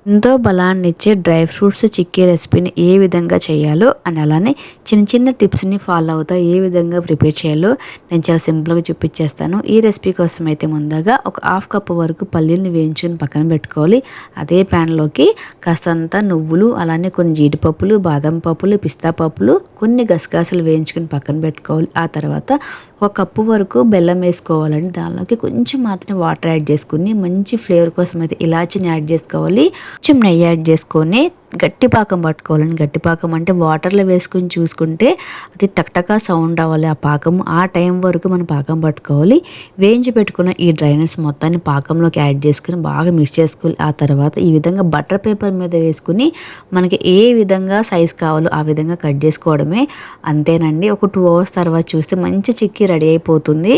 ఎంతో బలాన్నిచ్చే dry fruits chikki రెసిపీని ఏ విధంగా చేయాలో అండ్ అలానే చిన్న చిన్న టిప్స్ని ఫాలో అవుతా ఏ విధంగా ప్రిపేర్ చేయాలో నేను చాలా సింపుల్గా చూపించేస్తాను. ఈ రెసిపీ కోసం అయితే ముందుగా ఒక హాఫ్ కప్ వరకు పల్లీలను వేయించుకొని పక్కన పెట్టుకోవాలి. అదే ప్యాన్లోకి కాస్తంత నువ్వులు, అలానే కొన్ని జీడిపప్పులు, బాదం పప్పులు, పిస్తా పప్పులు, కొన్ని గసగసాలు వేయించుకొని పక్కన పెట్టుకోవాలి. ఆ తర్వాత ఒక కప్పు వరకు బెల్లం వేసుకోవాలండి. దానిలోకి కొంచెం మాత్రం వాటర్ యాడ్ చేసుకుని మంచి ఫ్లేవర్ కోసం అయితే ఇలాచీని యాడ్ చేసుకోవాలి. కొంచెం నెయ్యి యాడ్ చేసుకొని గట్టి పాకం పట్టుకోవాలండి. గట్టి పాకం అంటే వాటర్లో వేసుకొని చూసుకుంటే అది టక్టకా సౌండ్ అవ్వాలి ఆ పాకం. ఆ టైం వరకు మనం పాకం పట్టుకోవాలి. వేయించి పెట్టుకున్న ఈ డ్రైనెస్ మొత్తాన్ని పాకంలోకి యాడ్ చేసుకుని బాగా మిక్స్ చేసుకోవాలి. ఆ తర్వాత ఈ విధంగా బటర్ పేపర్ మీద వేసుకుని మనకి ఏ విధంగా సైజ్ కావాలో ఆ విధంగా కట్ చేసుకోవడమే. అంతేనండి. ఒక 2 hours తర్వాత చూస్తే మంచి చిక్కీ రెడీ అయిపోతుంది.